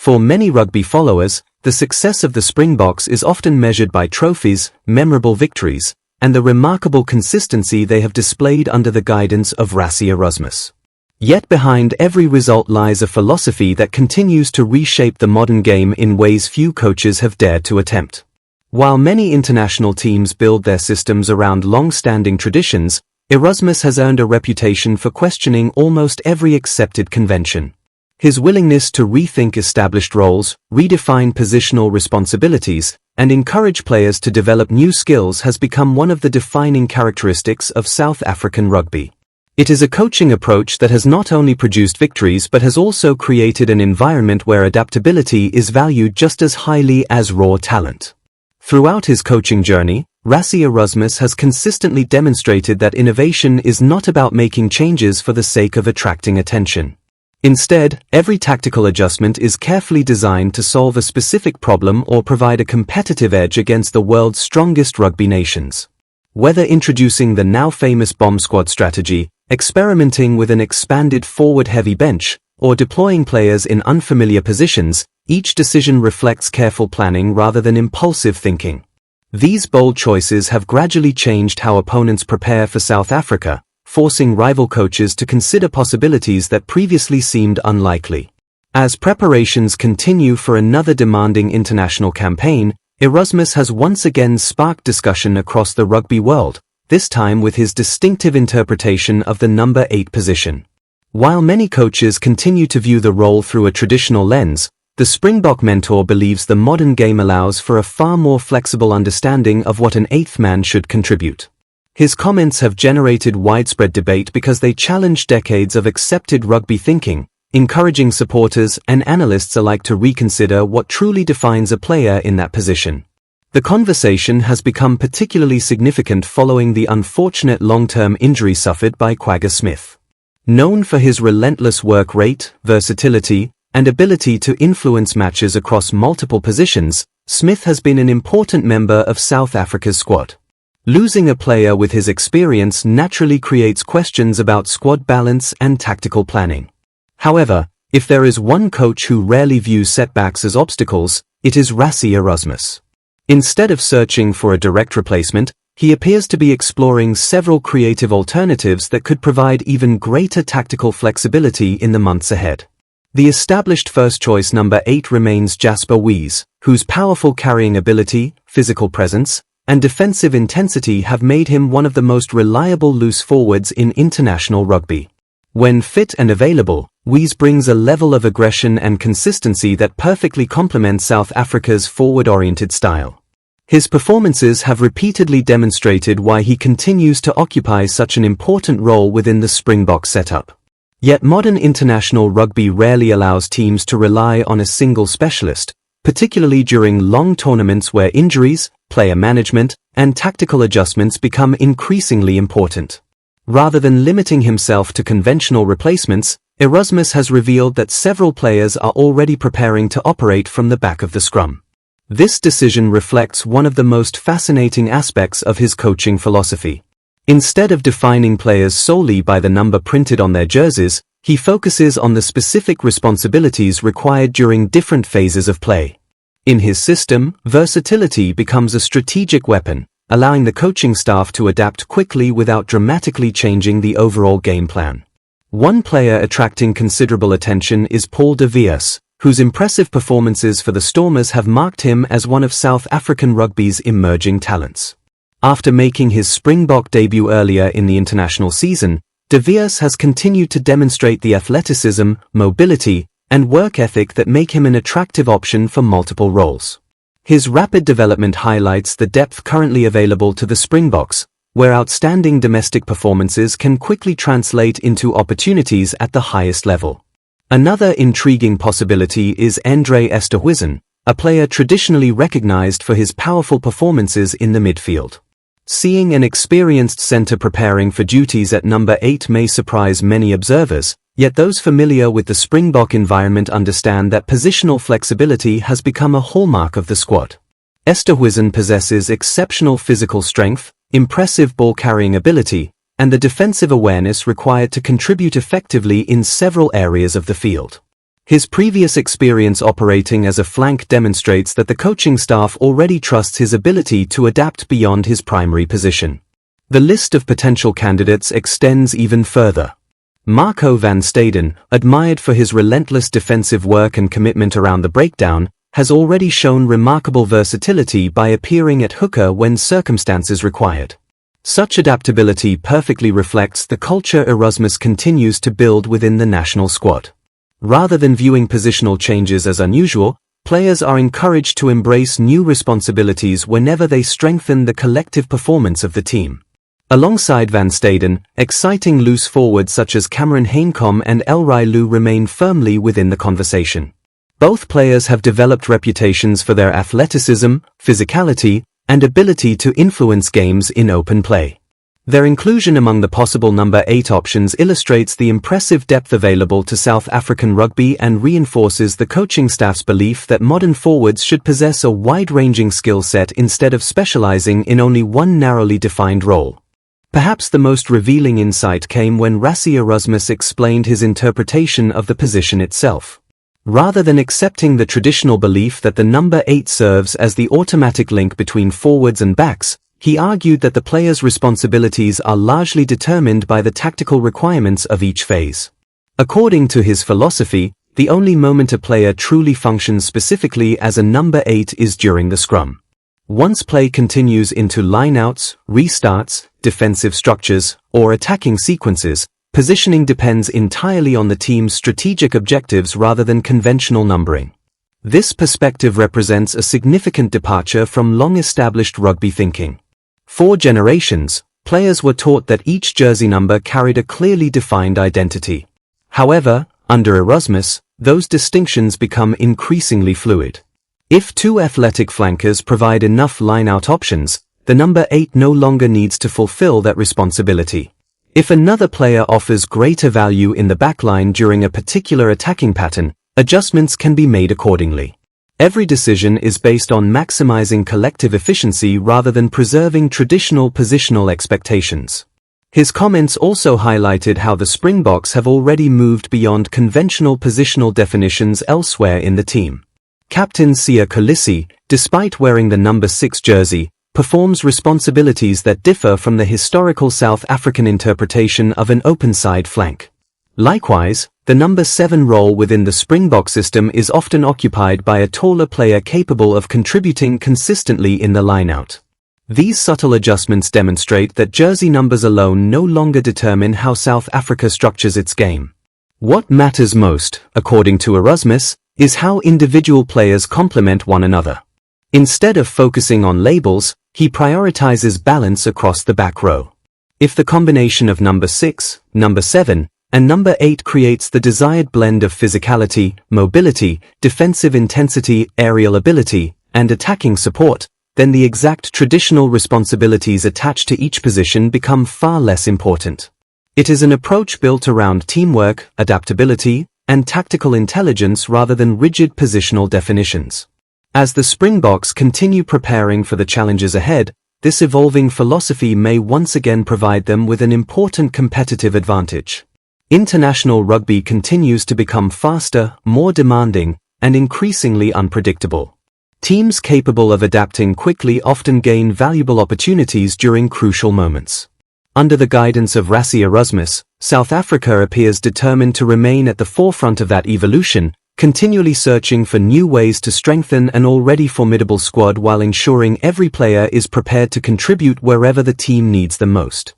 For many rugby followers, the success of the Springboks is often measured by trophies, memorable victories, and the remarkable consistency they have displayed under the guidance of Rassie Erasmus. Yet behind every result lies a philosophy that continues to reshape the modern game in ways few coaches have dared to attempt. While many international teams build their systems around long-standing traditions, Erasmus has earned a reputation for questioning almost every accepted convention. His willingness to rethink established roles, redefine positional responsibilities, and encourage players to develop new skills has become one of the defining characteristics of South African rugby. It is a coaching approach that has not only produced victories but has also created an environment where adaptability is valued just as highly as raw talent. Throughout his coaching journey, Rassie Erasmus has consistently demonstrated that innovation is not about making changes for the sake of attracting attention. Instead, every tactical adjustment is carefully designed to solve a specific problem or provide a competitive edge against the world's strongest rugby nations. Whether introducing the now famous bomb squad strategy, experimenting with an expanded forward-heavy bench, or deploying players in unfamiliar positions, each decision reflects careful planning rather than impulsive thinking. These bold choices have gradually changed how opponents prepare for South Africa, forcing rival coaches to consider possibilities that previously seemed unlikely. As preparations continue for another demanding international campaign, Erasmus has once again sparked discussion across the rugby world, this time with his distinctive interpretation of the number 8 position. While many coaches continue to view the role through a traditional lens, the Springbok mentor believes the modern game allows for a far more flexible understanding of what an eighth man should contribute. His comments have generated widespread debate because they challenge decades of accepted rugby thinking, encouraging supporters and analysts alike to reconsider what truly defines a player in that position. The conversation has become particularly significant following the unfortunate long-term injury suffered by Kwagga Smith. Known for his relentless work rate, versatility, and ability to influence matches across multiple positions, Smith has been an important member of South Africa's squad. Losing a player with his experience naturally creates questions about squad balance and tactical planning. However, if there is one coach who rarely views setbacks as obstacles, it is Rassie Erasmus. Instead of searching for a direct replacement, he appears to be exploring several creative alternatives that could provide even greater tactical flexibility in the months ahead. The established first-choice number 8 remains Jasper Wiese, whose powerful carrying ability, physical presence, and defensive intensity have made him one of the most reliable loose forwards in international rugby. When fit and available, Wiese brings a level of aggression and consistency that perfectly complements South Africa's forward-oriented style. His performances have repeatedly demonstrated why he continues to occupy such an important role within the Springbok setup. Yet modern international rugby rarely allows teams to rely on a single specialist, particularly during long tournaments where injuries, player management, and tactical adjustments become increasingly important. Rather than limiting himself to conventional replacements, Erasmus has revealed that several players are already preparing to operate from the back of the scrum. This decision reflects one of the most fascinating aspects of his coaching philosophy. Instead of defining players solely by the number printed on their jerseys, he focuses on the specific responsibilities required during different phases of play. In his system, versatility becomes a strategic weapon, allowing the coaching staff to adapt quickly without dramatically changing the overall game plan. One player attracting considerable attention is Paul de Villiers, whose impressive performances for the Stormers have marked him as one of South African rugby's emerging talents. After making his Springbok debut earlier in the international season, de Villiers has continued to demonstrate the athleticism, mobility, and work ethic that make him an attractive option for multiple roles. His rapid development highlights the depth currently available to the Springboks, where outstanding domestic performances can quickly translate into opportunities at the highest level. Another intriguing possibility is Esterhuizen, a player traditionally recognized for his powerful performances in the midfield. Seeing an experienced centre preparing for duties at number 8 may surprise many observers, yet those familiar with the Springbok environment understand that positional flexibility has become a hallmark of the squad. Esterhuizen possesses exceptional physical strength, impressive ball-carrying ability, and the defensive awareness required to contribute effectively in several areas of the field. His previous experience operating as a flank demonstrates that the coaching staff already trusts his ability to adapt beyond his primary position. The list of potential candidates extends even further. Marco van Staden, admired for his relentless defensive work and commitment around the breakdown, has already shown remarkable versatility by appearing at hooker when circumstances required. Such adaptability perfectly reflects the culture Erasmus continues to build within the national squad. Rather than viewing positional changes as unusual, players are encouraged to embrace new responsibilities whenever they strengthen the collective performance of the team. Alongside van Staden, exciting loose forwards such as Hanekom and Elrigh Louw remain firmly within the conversation. Both players have developed reputations for their athleticism, physicality, and ability to influence games in open play. Their inclusion among the possible number 8 options illustrates the impressive depth available to South African rugby and reinforces the coaching staff's belief that modern forwards should possess a wide-ranging skill set instead of specializing in only one narrowly defined role. Perhaps the most revealing insight came when Rassie Erasmus explained his interpretation of the position itself. Rather than accepting the traditional belief that the number 8 serves as the automatic link between forwards and backs, he argued that the player's responsibilities are largely determined by the tactical requirements of each phase. According to his philosophy, the only moment a player truly functions specifically as a number 8 is during the scrum. Once play continues into lineouts, restarts, defensive structures, or attacking sequences, positioning depends entirely on the team's strategic objectives rather than conventional numbering. This perspective represents a significant departure from long-established rugby thinking. For generations, players were taught that each jersey number carried a clearly defined identity. However, under Erasmus, those distinctions become increasingly fluid. If two athletic flankers provide enough line-out options, the number 8 no longer needs to fulfill that responsibility. If another player offers greater value in the backline during a particular attacking pattern, adjustments can be made accordingly. Every decision is based on maximizing collective efficiency rather than preserving traditional positional expectations. His comments also highlighted how the Springboks have already moved beyond conventional positional definitions elsewhere in the team. Captain Siya Kolisi, despite wearing the number 6 jersey, performs responsibilities that differ from the historical South African interpretation of an open-side flank. Likewise, the number 7 role within the Springbok system is often occupied by a taller player capable of contributing consistently in the lineout. These subtle adjustments demonstrate that jersey numbers alone no longer determine how South Africa structures its game. What matters most, according to Erasmus, is how individual players complement one another. Instead of focusing on labels, he prioritizes balance across the back row. If the combination of number 6, number 7, and number 8 creates the desired blend of physicality, mobility, defensive intensity, aerial ability, and attacking support, then the exact traditional responsibilities attached to each position become far less important. It is an approach built around teamwork, adaptability, and tactical intelligence rather than rigid positional definitions. As the Springboks continue preparing for the challenges ahead, this evolving philosophy may once again provide them with an important competitive advantage. International rugby continues to become faster, more demanding, and increasingly unpredictable. Teams capable of adapting quickly often gain valuable opportunities during crucial moments. Under the guidance of Rassie Erasmus, South Africa appears determined to remain at the forefront of that evolution, continually searching for new ways to strengthen an already formidable squad while ensuring every player is prepared to contribute wherever the team needs them most.